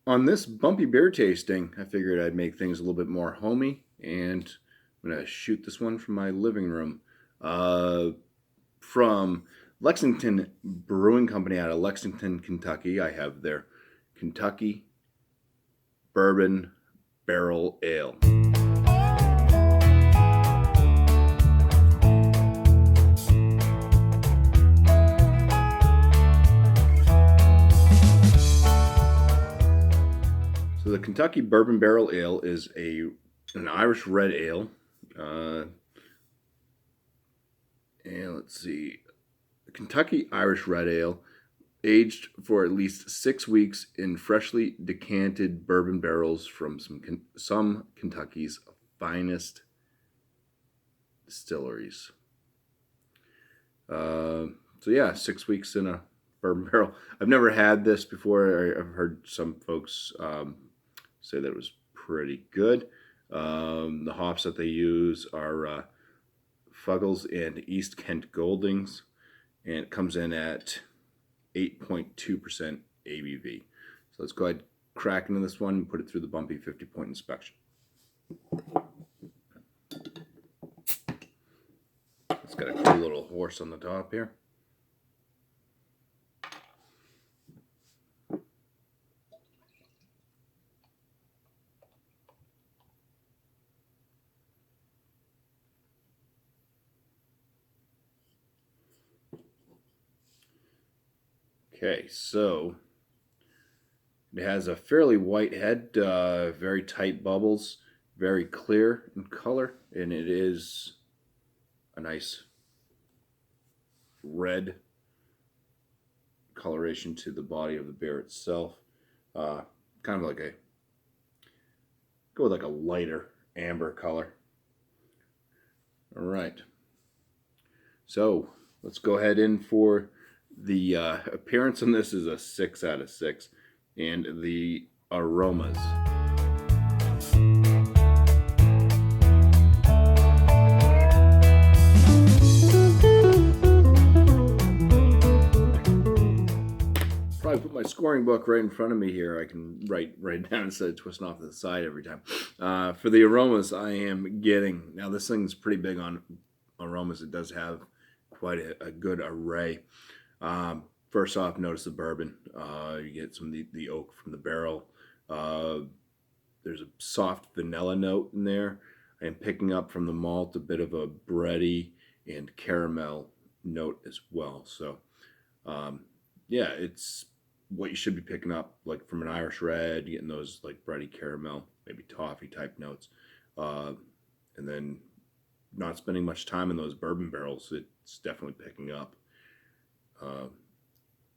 On this bumpy beer tasting, I figured I'd make things a little bit more homey, and I'm going to shoot this one from my living room. Uh, from Lexington Brewing Company out of Lexington, Kentucky, I have their Kentucky Bourbon Barrel Ale. So the Kentucky Bourbon Barrel Ale is an Irish red ale. Uh, and let's see, the Kentucky Irish Red Ale, aged for at least 6 weeks in freshly decanted bourbon barrels from some Kentucky's finest distilleries. Uh, so yeah, 6 weeks in a bourbon barrel. I've never had this before. I've heard some folks say that it was pretty good. The hops that they use are Fuggles and East Kent Goldings, and it comes in at 8.2% ABV. So let's go ahead, crack into this one, and put it through the BuMpY 50-point inspection. It's got a cool little horse on the top here. Okay, so it has a fairly white head, very tight bubbles, very clear in color, and it is a nice red coloration to the body of the beer itself. Kind of like go with like a lighter amber color. All right. So let's go ahead in for the appearance on this is a 6 out of 6, and the aromas. Probably put my scoring book right in front of me here. I can write down instead of twisting off to the side every time. For the aromas, I am getting, now this thing's pretty big on aromas. It does have quite a good array. First off, notice the bourbon. You get some of the oak from the barrel. There's a soft vanilla note in there. I am picking up from the malt a bit of a bready and caramel note as well. So, yeah, it's what you should be picking up, like from an Irish red, getting those like bready caramel, maybe toffee type notes. And then not spending much time in those bourbon barrels, it's definitely picking up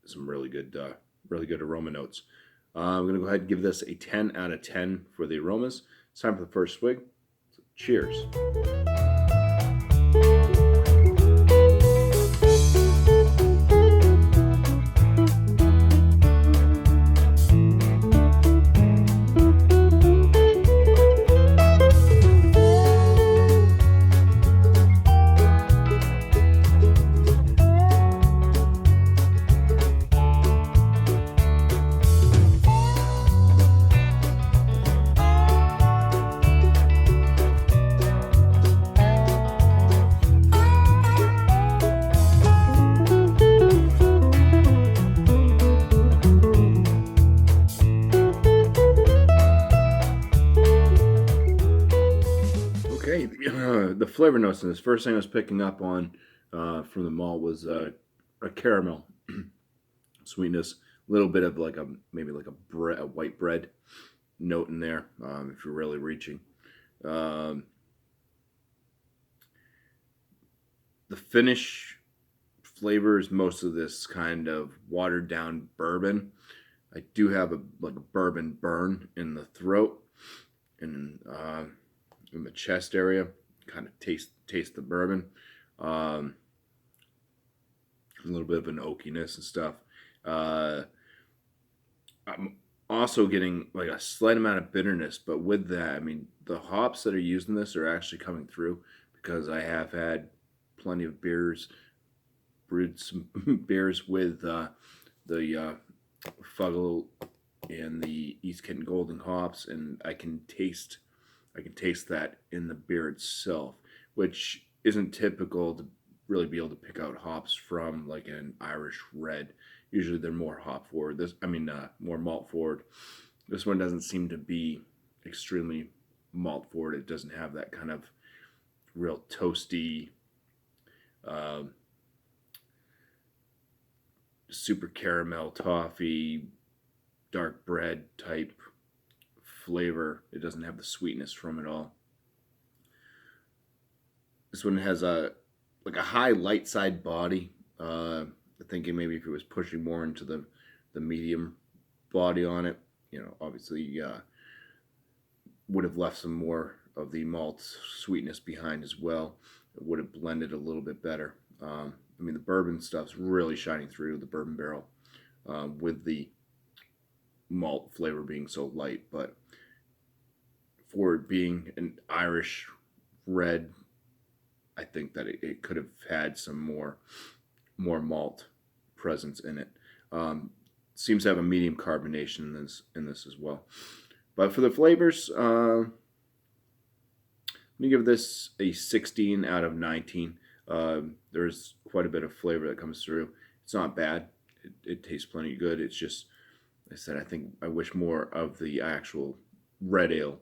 some really good aroma notes. I'm going to go ahead and give this a 10 out of 10 for the aromas. It's time for the first swig. So, cheers. Okay, the flavor notes in this. First thing I was picking up on from the malt was a caramel sweetness, a little bit of like maybe like a white bread note in there if you're really reaching. Um, the finish flavors most of this kind of watered down bourbon. I do have a bourbon burn in the throat and in the chest area. Kind of taste the bourbon. Um, a little bit of an oakiness and stuff. I'm also getting like a slight amount of bitterness, but with that, I mean, the hops that are used in this are actually coming through because I have had plenty of brewed some beers with the Fuggle and the East Kent Golden hops, and I can taste that in the beer itself, which isn't typical to really be able to pick out hops from like an Irish red. Usually they're more hop forward. More malt forward. This one doesn't seem to be extremely malt forward. It doesn't have that kind of real toasty, uh, super caramel toffee, dark bread type flavor. It doesn't have the sweetness from it all. This one has a high light side body. Thinking maybe if it was pushing more into the medium body on it, obviously would have left some more of the malt sweetness behind as well. It would have blended a little bit better. The bourbon stuff's really shining through the bourbon barrel with the malt flavor being so light, but for it being an Irish red, I think that it could have had some more malt presence in it. Seems to have a medium carbonation in this as well. But for the flavors, I'm gonna give this a 16 out of 19. There's quite a bit of flavor that comes through. It's not bad. It tastes plenty good. It's just, like I said, I think I wish more of the actual red ale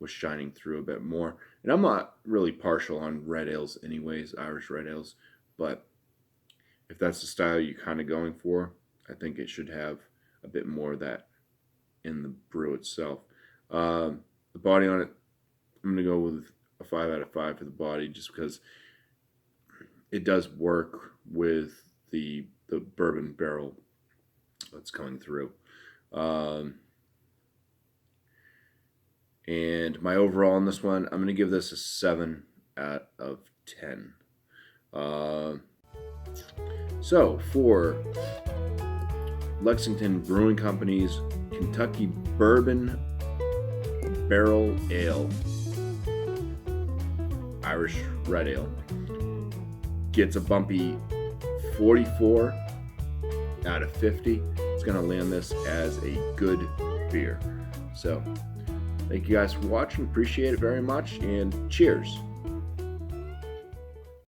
was shining through a bit more. And I'm not really partial on red ales anyways, Irish red ales, but if that's the style you're kind of going for, I think it should have a bit more of that in the brew itself. The body on it, I'm going to go with a 5 out of 5 for the body, just because it does work with the bourbon barrel that's coming through. And my overall on this one, I'm going to give this a 7 out of 10. So for Lexington Brewing Company's Kentucky Bourbon Barrel Ale, Irish Red Ale, gets a bumpy 44 out of 50. It's going to land this as a good beer. So thank you guys for watching. Appreciate it very much, and cheers.